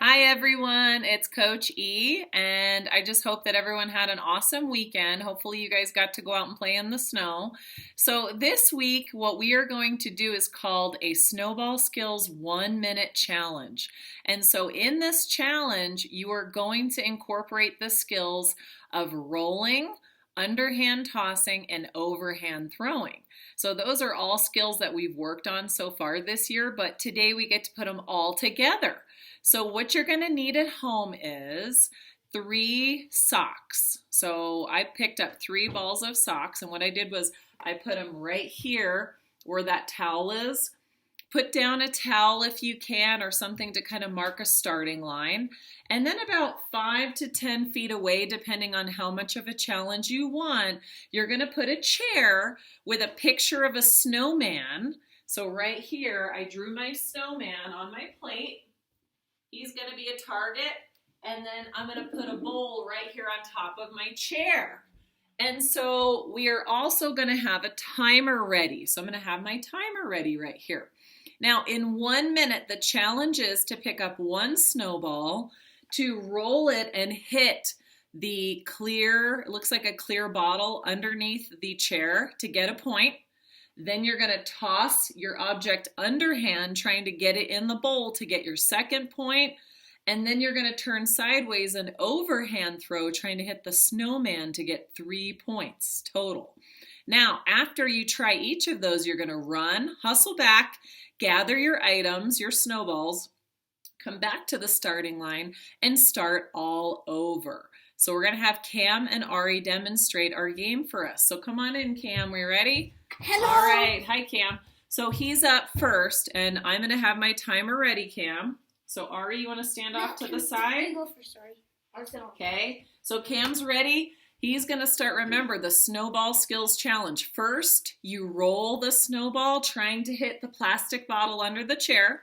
Hi everyone, it's Coach E, and I just hope that everyone had an awesome weekend. Hopefully you guys got to go out and play in the snow. So this week, what we are going to do is called a Snowball Skills 1-minute challenge. And so in this challenge, you are going to incorporate the skills of rolling, underhand tossing, and overhand throwing. So those are all skills that we've worked on so far this year, but today we get to put them all together. So what you're going to need at home is 3 socks. So I picked up 3 balls of socks, and what I did was I put them right here where that towel is. Put down a towel if you can, or something to kind of mark a starting line. And then about 5 to 10 feet away, depending on how much of a challenge you want, you're going to put a chair with a picture of a snowman. So right here, I drew my snowman on my plate. He's going to be a target, and then I'm going to put a bowl right here on top of my chair. And so we are also going to have a timer ready. So I'm going to have my timer ready right here. Now, in 1 minute, the challenge is to pick up 1 snowball, to roll it and hit the clear, it looks like a clear bottle underneath the chair to get a point. Then you're going to toss your object underhand, trying to get it in the bowl to get your second point. And then you're going to turn sideways and overhand throw, trying to hit the snowman to get 3 points total. Now, after you try each of those, you're going to run, hustle back, gather your items, your snowballs, come back to the starting line, and start all over. So we're going to have Cam and Ari demonstrate our game for us. So come on in, Cam. We ready? Hello. All right. Hi, Cam. So he's up first, and I'm going to have my timer ready, Cam. So Ari, you want to stand off to the side? Go first, sorry. Okay. So Cam's ready. He's going to start, remember, the Snowball Skills Challenge. First, you roll the snowball, trying to hit the plastic bottle under the chair.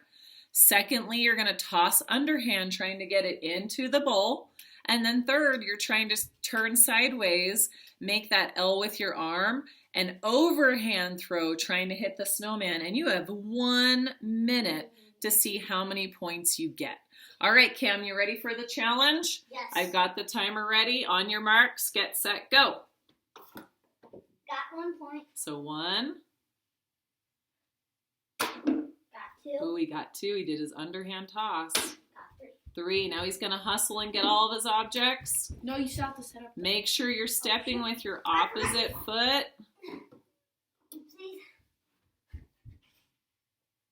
Secondly, you're going to toss underhand, trying to get it into the bowl. And then third, you're trying to turn sideways, make that L with your arm, and overhand throw, trying to hit the snowman. And you have 1 minute to see how many points you get. All right, Cam, you ready for the challenge? Yes. I've got the timer ready. On your marks, get set, go. Got 1 point. So 1. Got 2. Oh, he got 2. He did his underhand toss. Got 3. 3. Now he's going to hustle and get all of his objects. No, you still have to set up. Make sure you're stepping with your opposite foot. Oopsies.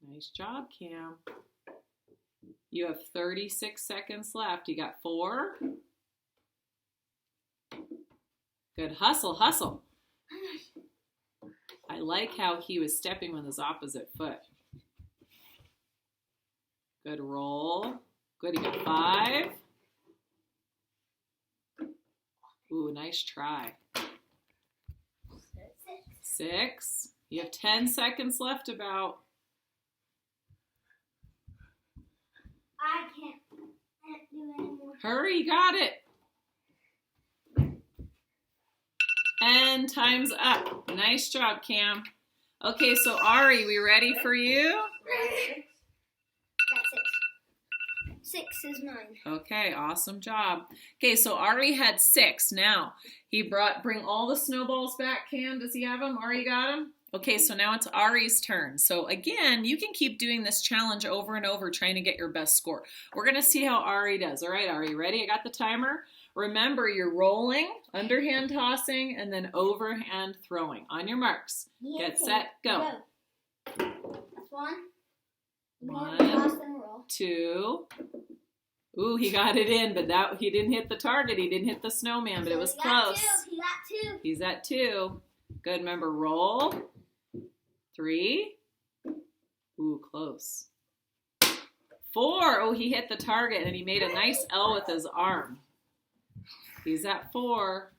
Nice job, Cam. You have 36 seconds left. You got 4. Good. Hustle, hustle. I like how he was stepping with his opposite foot. Good roll. Good. You got 5. Ooh, nice try. 6. You have 10 seconds left about. I can't do anymore. Hurry, you got it. And time's up. Nice job, Cam. Okay, so Ari, we ready for you? Ready? Got 6. 6 is mine. Okay, awesome job. Okay, so Ari had 6. Now, bring all the snowballs back, Cam. Does he have them? Ari got them? Okay, so now it's Ari's turn. So again, you can keep doing this challenge over and over, trying to get your best score. We're going to see how Ari does. All right, Ari, ready? I got the timer. Remember, you're rolling, underhand tossing, and then overhand throwing. On your marks. Get set, go. That's 1. 1, 2. Ooh, he got it in, but he didn't hit the target. He didn't hit the snowman, but it was close. He got 2. He's at 2. Good. Remember, roll. 3. Ooh, close. 4. Oh, he hit the target, and he made a nice L with his arm. He's at 4.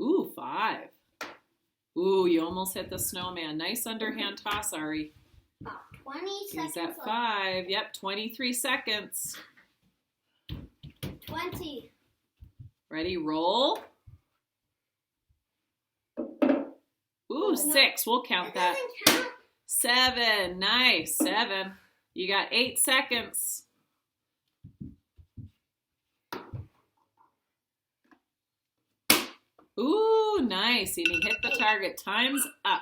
Ooh, 5. Ooh, you almost hit the snowman. Nice underhand toss, Ari. 20 seconds He's at 5. Yep, 23 seconds. 20. Ready, roll. Ooh, 6. We'll count that. 7. Nice. 7. You got 8 seconds. Ooh, nice. And you hit the target. Time's up.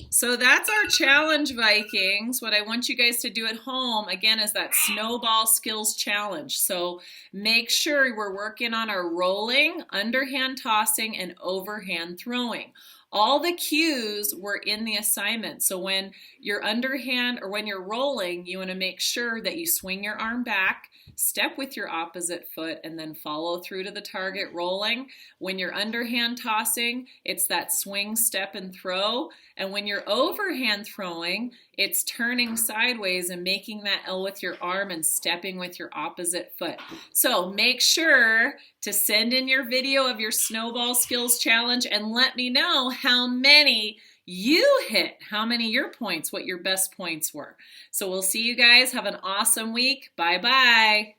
So that's our challenge, Vikings. What I want you guys to do at home, again, is that snowball skills challenge. So make sure we're working on our rolling, underhand tossing, and overhand throwing. All the cues were in the assignment. So when you're underhand or when you're rolling, you want to make sure that you swing your arm back, step with your opposite foot, and then follow through to the target rolling. When you're underhand tossing, it's that swing, step, and throw. And when you're overhand throwing, it's turning sideways and making that L with your arm and stepping with your opposite foot. So make sure to send in your video of your snowball skills challenge and let me know how many you hit, how many your points, what your best points were. So we'll see you guys. Have an awesome week. Bye-bye.